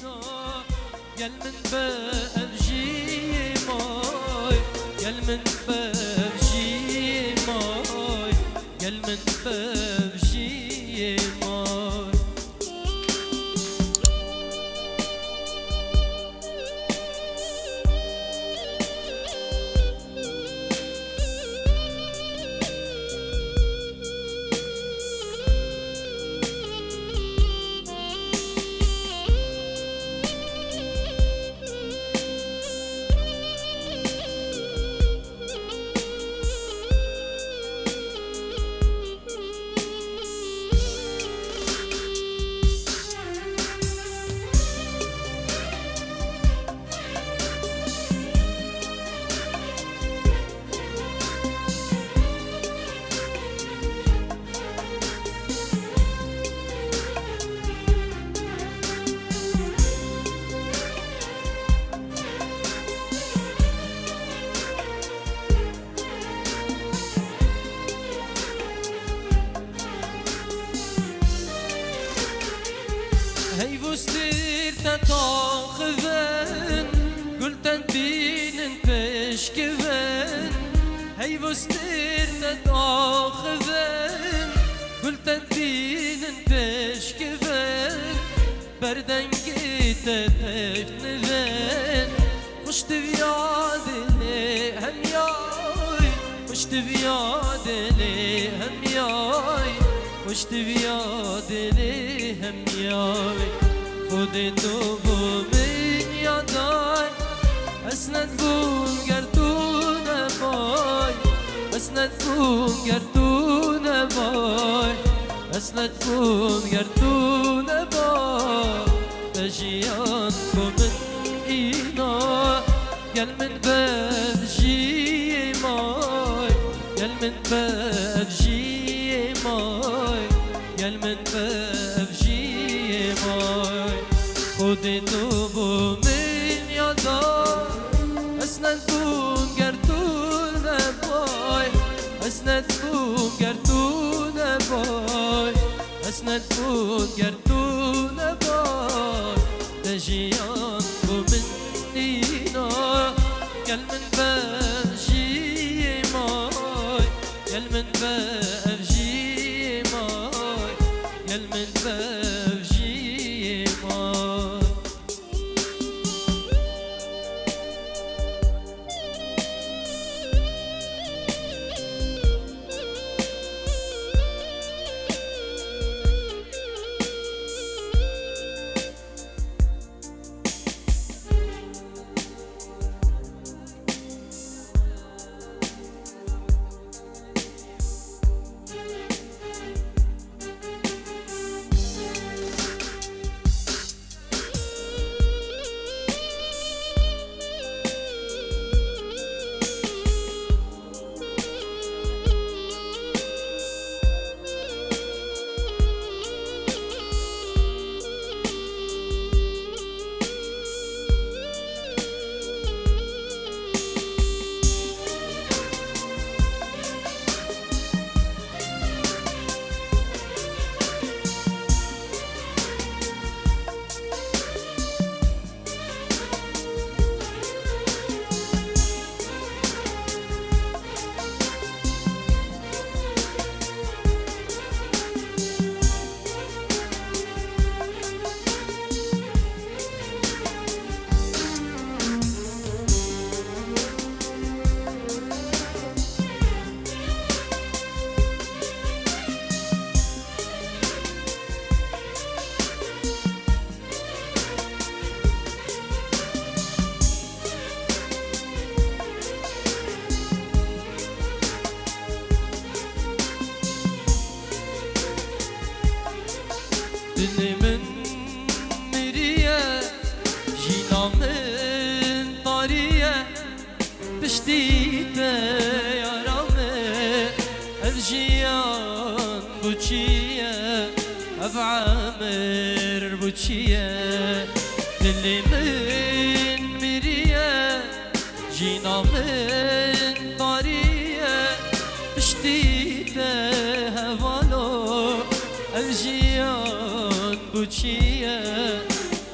قال من بأرجي ماي قال من بأرجي ماي قال من بأرجي ماي هي بوستير تتاخذن قلت انتين فيش كذن هي بوستير تتاخذن قلت انتين فيش كذن بردن جيت تفنذن خشت بيادي هم ياي خشت بيادي هم ياي خشت بيادي هم ياي خودتو بو من یادای اسند بون گردون بای اسند بون گردون بای اسند بون گردون بای تجیان کو من اینا گل من برجی مای گل من برجی مای گل من برجی مای خودتو بو من یادای اسند بون گردون بای اسند بون گردون بای اسند بون گردون بای تجیان بو من اینا گل من برجی مای گل من برجی مای گل من برجی مای دلی من مریه جینا من طاریه پشتیته یارامه افجیان بوچیه افعامر بوچیه دلی من مریه جینا من طاریه پشتیته هوالو افجیان بوچیه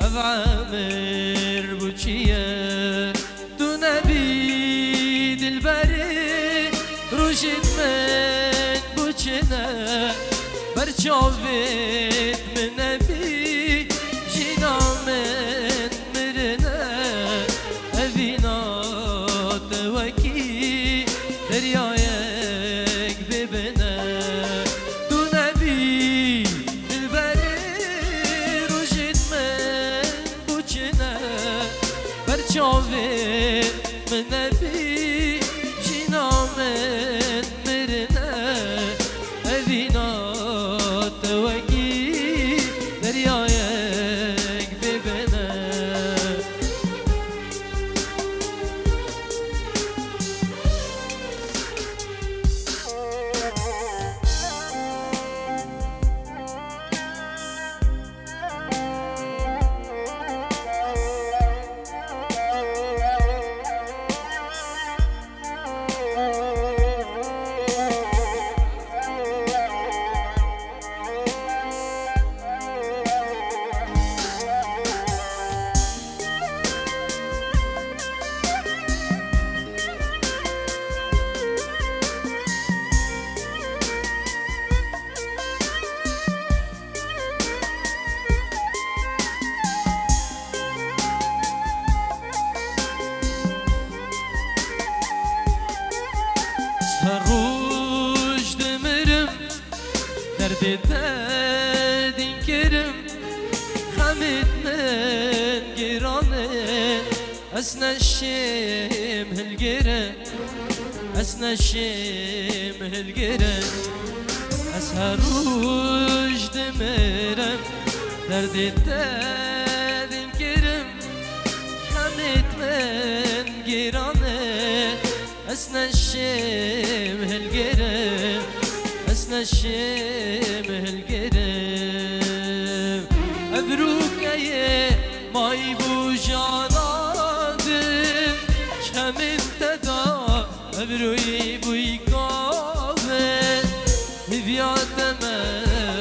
افعامر چاوه من نبی جینا من مرنه اوینا توگی دریایک ببنه سروش دمرم درد دین کرم خمت من گرانه از نشیم هلگره از نشیم هلگره از سروش دمرم درد دین کرم خمت من گرانه از نشیم هلگرم از نشیم هلگرم ابروکه مای بوجانادم شمن تدا ابروی بوی کافه هفیاتم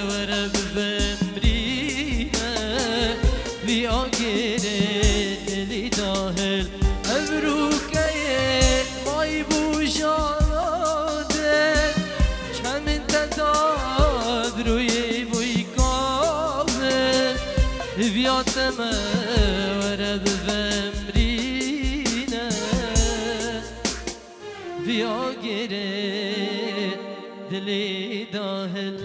ورب بمرینه بی آگره دلی داهل ابروکه مای بوجاناده چمن تداد روی بوی کامه هفیاتم ورد بمرینه بیا گره دلی داهل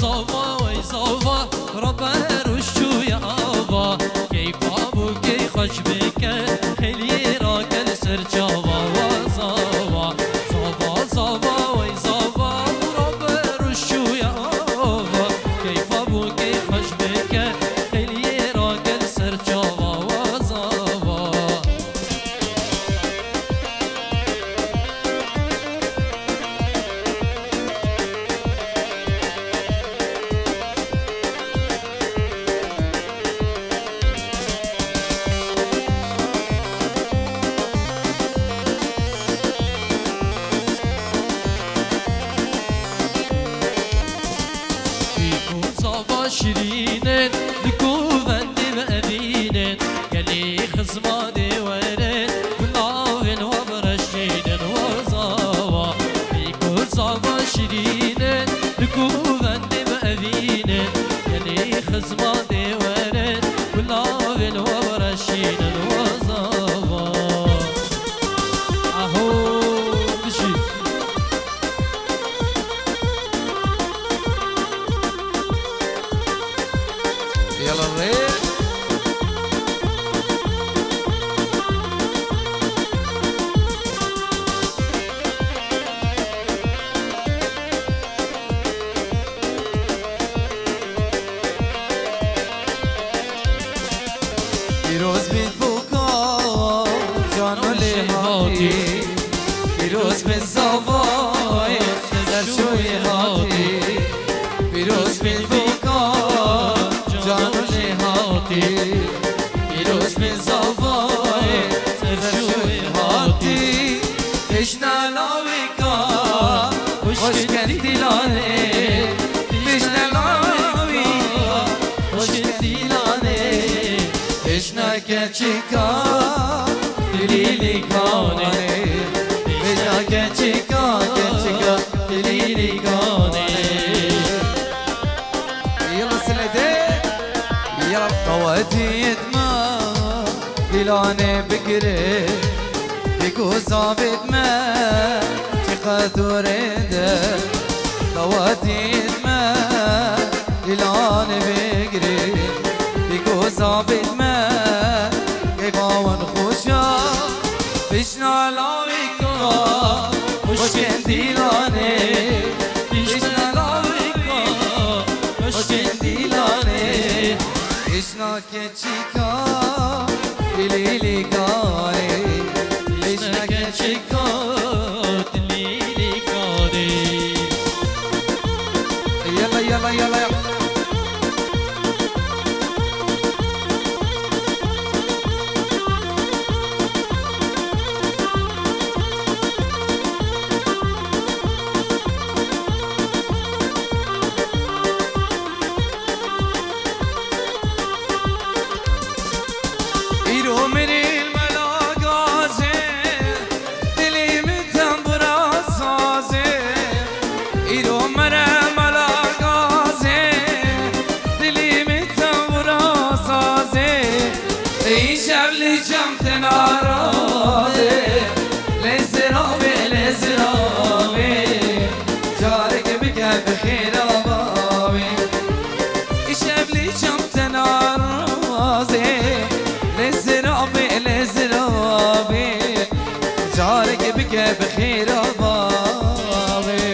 زاوا وی زاوا ربر وشو یا آوا کی بابو کی خوش بکه خیلی را کل سر جاوا و زاوا زاوا زاوا وی زاوا ربر وشو یا آوا کی بابو کی خوش بکه خیلی را کل سر جاوا و زاوا شیرینن لکوبندی و ابینن گلی خزمانی ورن بناون و برشینن و زاوا بیکو زاوا شیرینن لکوبندی و ابینن گلی خزمانی ورن بناون و برشینن و زاوا اهو بشی يلا الريح پیروز بید بوکا جانو لیهاتی پیروز بید زاوای در شوی هاتی پیروز بید بوکا جانو لیهاتی پیروز بید زاوای سرشوی هاتی تشنا لاویکا خوشگل دیلانه تشنا لاویکا خوشگل دیلانه تشنا کچیکا دلیلی کانه تشنا کچیکا دلیلی کانه يلا سندي يا قواتي ما دلاني بقري بيكو صافت ما تقدر ده قواتي ما دلاني بقري بيكو صافت ما كيفاون خوشا بشنا لاويكا وشكن دلاني بشنا لاويكا وشكن دلاني بشنا كتشيكا دليلي كاني بشنا كتشيكا دليلي كاني يلا يلا يلا إيرو مني الملاقازي دلي متنبرا صازي إيرو مني الملاقازي دلي متنبرا صازي إيشاب لي جمت نارادي لزرابي لزرابي جارك بك بخير أبابي إيشاب لي جمت نارادي لزرابي لزرابي جارك بك بخير أبابي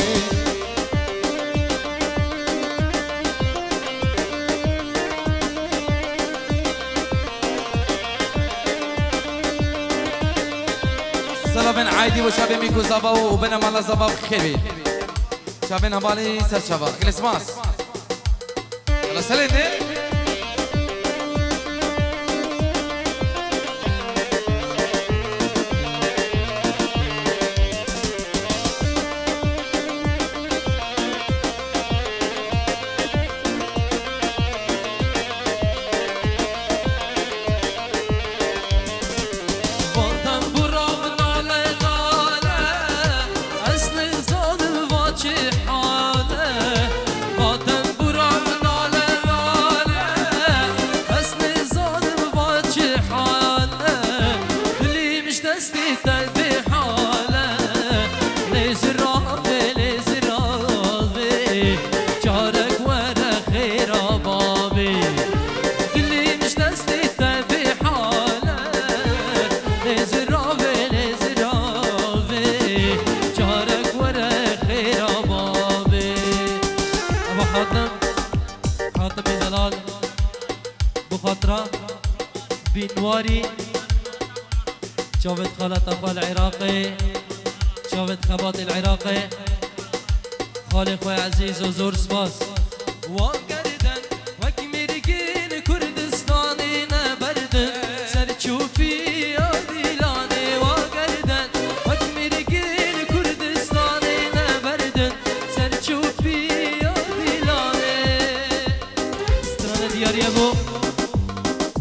صلاة بن عايدي وشابي ميكو زبا وبنا مالا زبا بخير شابي نبالي سر شابا جلس ماس يلا سليني خاطب دلال بخاطرة بنواري شافت خالة أخوة العراقي شافت خبات العراقي خالي خوي عزيز وزور سباس وقردن وكمرقين كردستاني نبردن سرچوفي يا ديلاني وقردن وكمرقين كردستاني نبردن سرچوفي يا ديلاني استرانة ديار يبو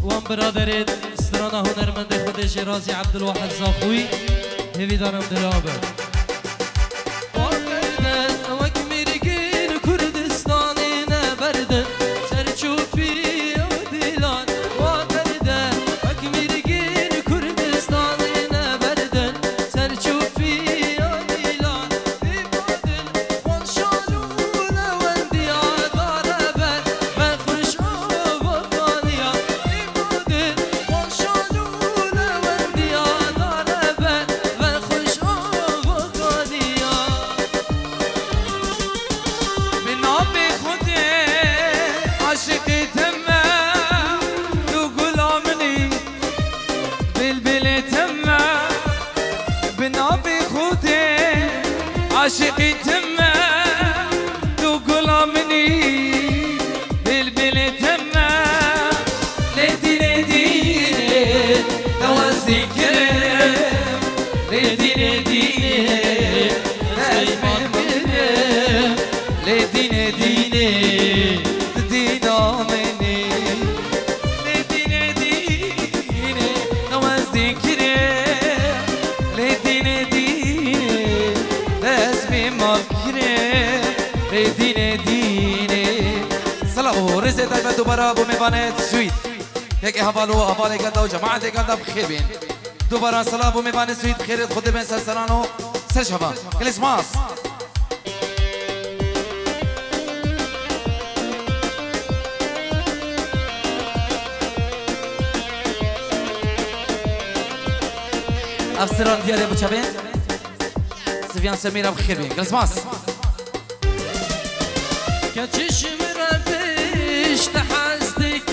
وان برادرت استرانة هنرمند خود شرازي عبد الواحد زاخوي هفي دارم درابر عاشقي تمه تقول مني بالبل تمه ليدي ليدي توز نوازدیکرم لدینه دینه دزمیم کرم لدینه دینه دینامنی لدینه دینه نوازدیکرم لدینه دینه دزمیم کرم لدینه دینه سلام رزق دايما دوباره بو میباند سوید یک حواله کرده و جماعت کرده بخیر بین دوباره سلام بو میباند سوید خیرت خود بین سرسران و سرشبا کلیسماس افسران دیاره بچه بین سفیان سمیر بخیر بین کلیسماس كتشم ربيش تحسدك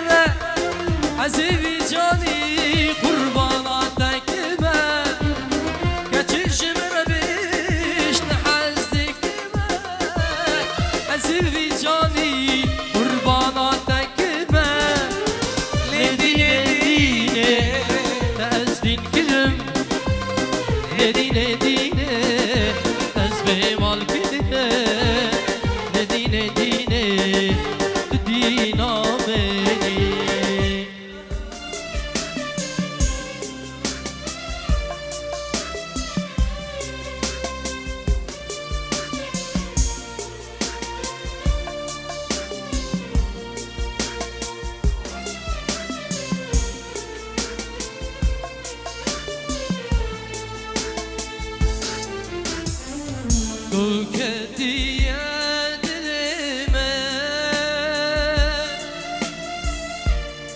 ما عزيزي جاني قرباناتك ما كتشم ربيش تحسدك ما عزيزي جاني قرباناتك ما لدينه دينه تأزدين كلم لدينه دينه تزبي مال كلمه دینه دینه دینامنی تو کدیه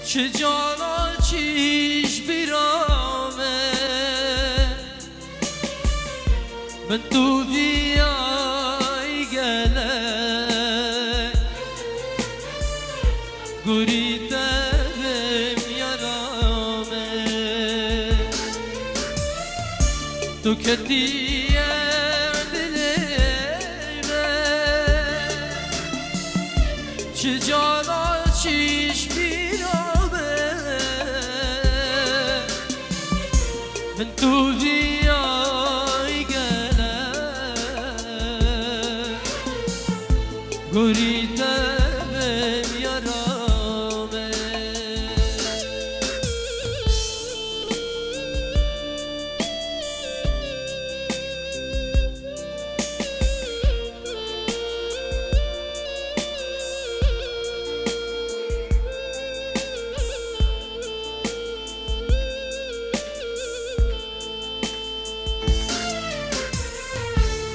چه جانا چیش بیرامه من تو بیای گله گوری دبم یارامه تو کدیه دلمه چه جانا چیش من تو بیای گله گوری دبم یارامه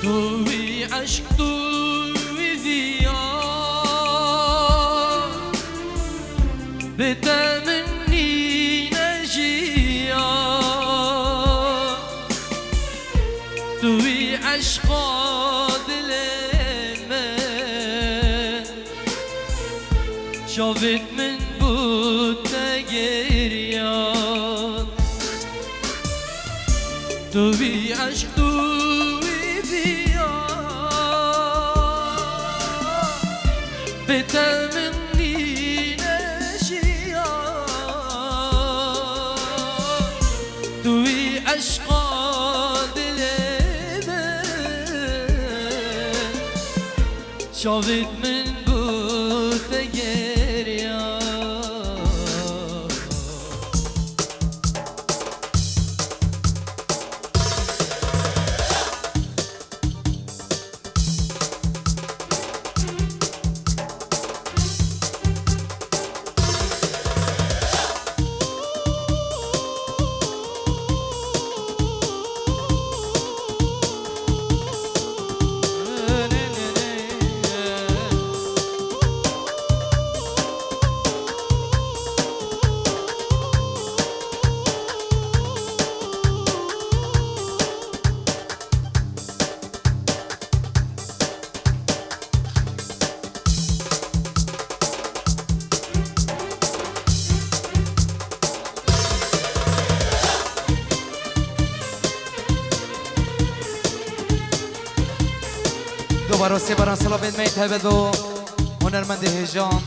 توی عشق توی دیار به تمنی نجیار توی عشق دل من شاید من بود نگریان توی عشق بتمني نشيان توي عشقا دلمن شاید من بود گریان دوباره سه باران سلام بین میت هبد و هنرمند هجان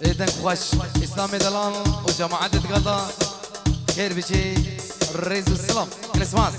دنگ خوش اسلام دلال و جماعت دقلا خير بشي ريز والسلام الاسماس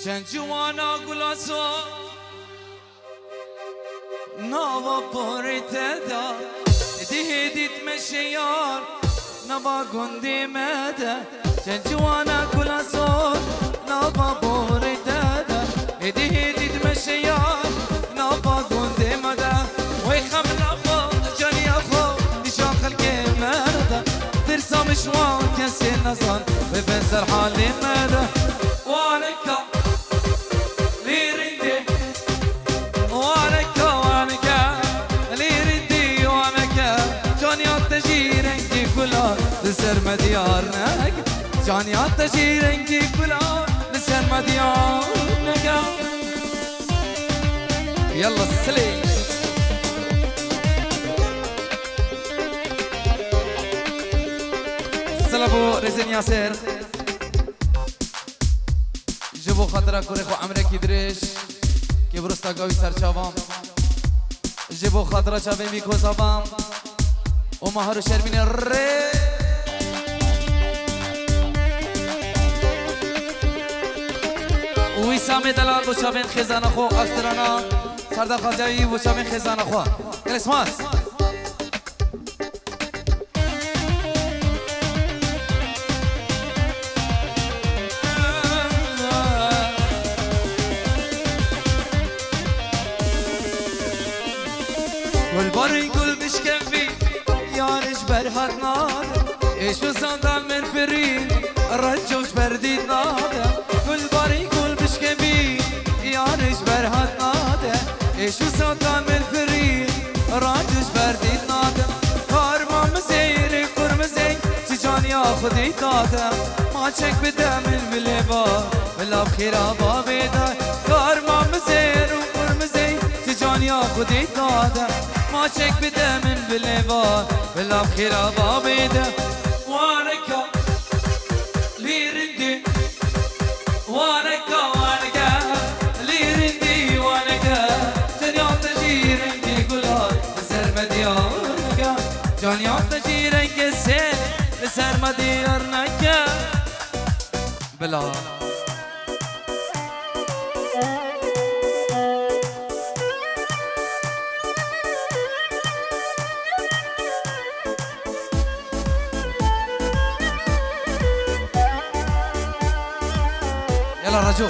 Chanjuana gulaso Nava poriteda Dihedit meşeyar Nava gundi mede Chanjuana gulaso Nava poriteda Dihedit meşeyar Nava gundi mede Weykham lafo Jani afo Nişan khalke mede Tirsa mishwan Kesin nazan Ve benzer hali mede Waneka لسر مديارنك جانيات تجيرنكي كلا لسر مديارنك يلا السلي سلبو رزن ياسر جبو خاطرك ورخو عمرك يدرش كي برستا قوي سر شابام جبو خاطرك شابي ميكو زابام ومهر شرمين الري ویسام دلال بچابین خزانه خو اکترانا سردار خالجایی بچابین خزانه خو کریسمس ايشو صندال من فريد رجوش برديد ناده كل باري كل بشكبي يارش برهات ناده ايشو صندال من فريد رجوش برديد ناده كارما مزيري قرمزي تجان ياخدي داده ما چك بده من بلبا بلا بخيرا بابيدا كارما مزير وقرمزي تجان ياخدي داده ما چك بده من بلبا بلا بخيرا بابيدا وانكا ليرندي وانكا وانكا ليرندي وانكا جنيان تجيرنكي قلال بسر مديارنكا جنيان تجيرنكي سيل بسر مديارنكا بلا يلا رجو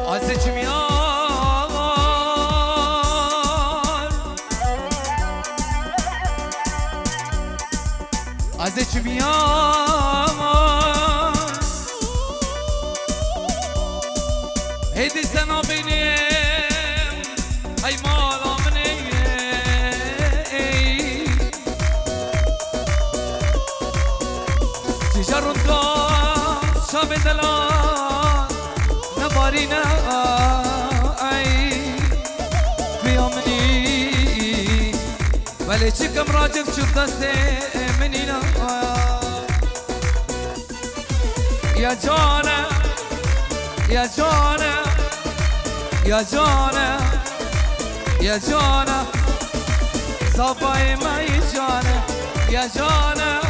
عزيزي ميان عزيزي ميان هيدي سنة بيني هاي مالا مني جرون دار شاب دلان نبارينا اي بيامني ولی چکم راجب شد دست منینا یا جانه یا جانه یا جانه یا جانه صفای مای جانه یا جانه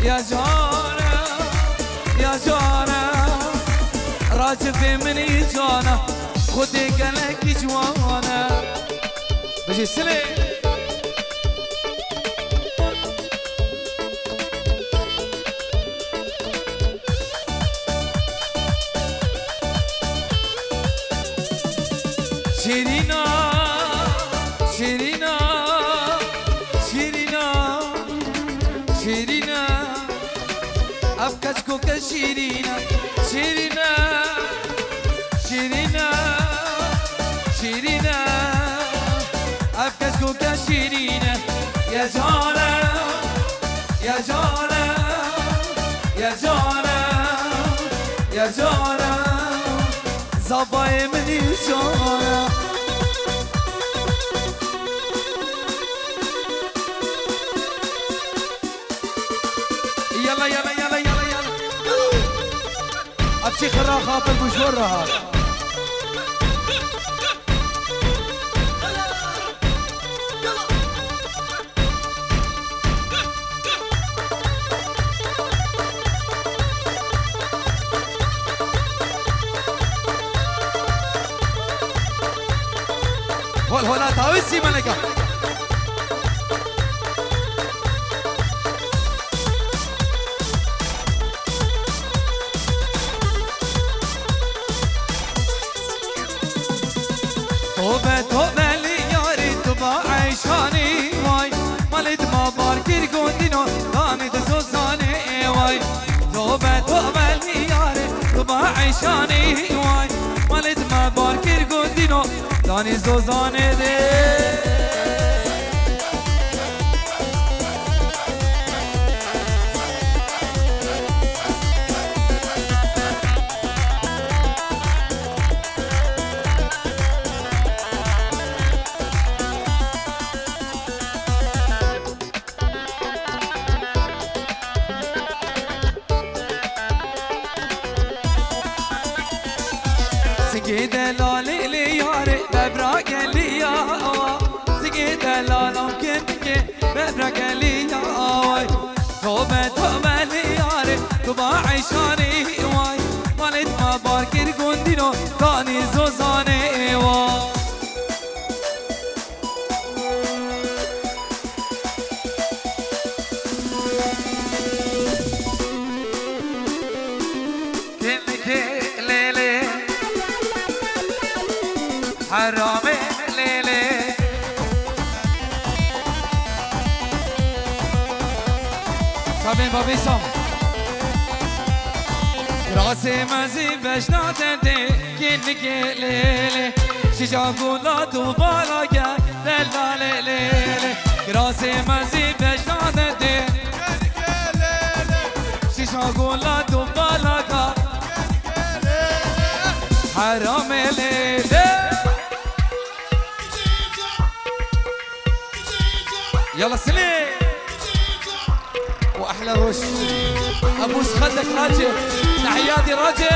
يا جانا يا جانا راجب مني جانا خدي قلك جوانا بجي سلي شيرينا شيرينا شيرينا شيرينا أفكاش كوكا شيرينا شيرينا شيرينا شيرينا أفكاش كوكا شيرينا يا جانا يا جانا يا جانا يا جانا زباي مني جانا يلا يلا يلا يلا يلا ابشي خرا خاطر مشورها هلا تاويسي ملكه توبه توبه لیاری تو با عیشانی وای مالت ما بارکر گندینو دانید سوزانه وای توبه توبه لیاری تو با عیشانی وای مالت ما بارکر گندینو دانید سوزانه ده سگی دلالی لیاره ببرا گلیا سگی دلالم کنگه ببرا گلیا توبه توبه لیاره تو با عیشانی وای مالت ما بارکر گندینو دانی زوزانه وای حرام لیلی شبين بابي سام راسي مزي بشنات دي كنك ليلي شجا قولا دوبالا دلالي ليلي راسي مزي بشنات دي شجا قولا دوبالا حرام ليلي يلا سليم واحلى رش ابوس خدك راجل تحياتي راجل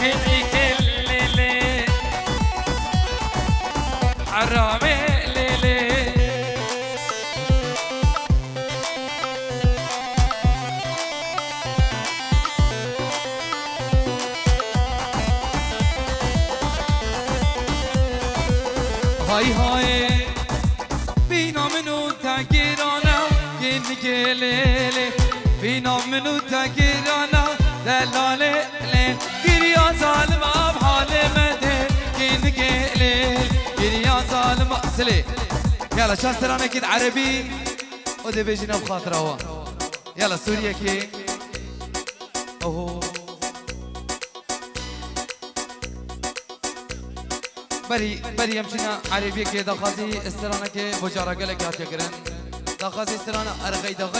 كلي كلي حرامي ليلي هاي هاي بينا منو تاكيرانا كنك ليلي بينا منو تاكيرانا دلالي ليل كريا ظالم بحال مدي كنك ليل كريا ظالم سلي يلا شاسترانا كد عربي ودي بيجينا بخاطر هوا يلا سوريا كي اوه بری همچنین عربی که داخلی استرانه که بجارا گله کاتیا کرن داخلی استرانه ارغی دا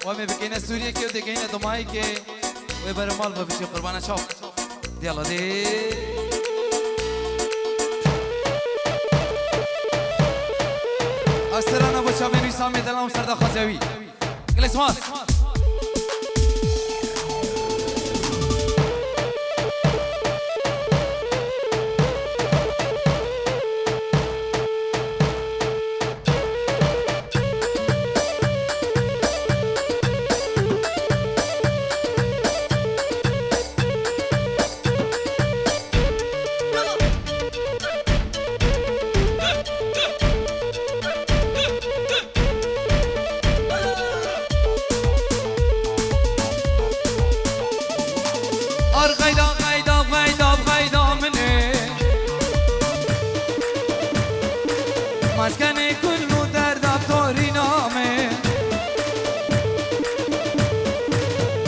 و می بکنه سوریه که دیگه دمایی که و برمال ببیشه قربانه شاف دیالا دی استرانه بچا بینوی سامی دلام سر داخلی گلیس ماس مسکن کل در دفتاری نامه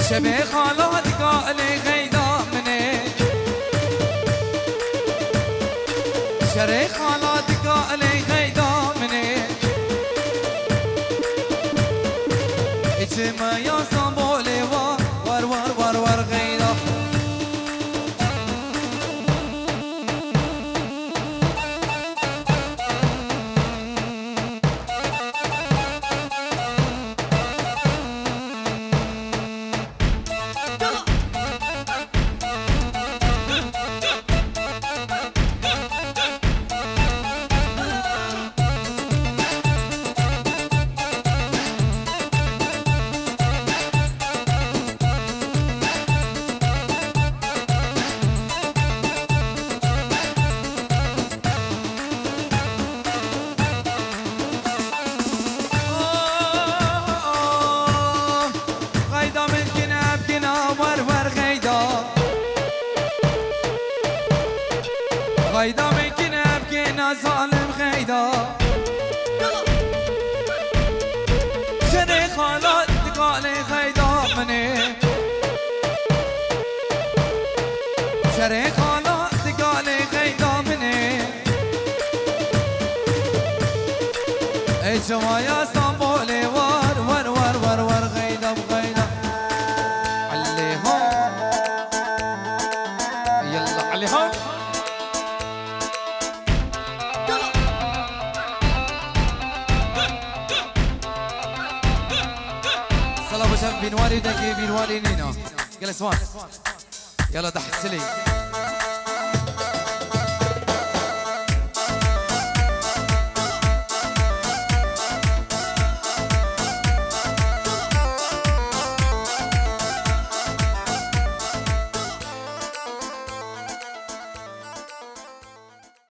شبه خالات قال غیدا منه شره خالات قال غیدا منه اجمع یا سامبوله ور غیدا غيدا من كنا بكينا ظالم غيدا شري خالات قالي غيدا مني شري خالات قالي غيدا مني اجوا يا اسطنبولي ور غيدا بغيدا عليهم يلا عليهم صلاة بشر بنواري دقي بنواري نينا جلس وان يلا دحسلي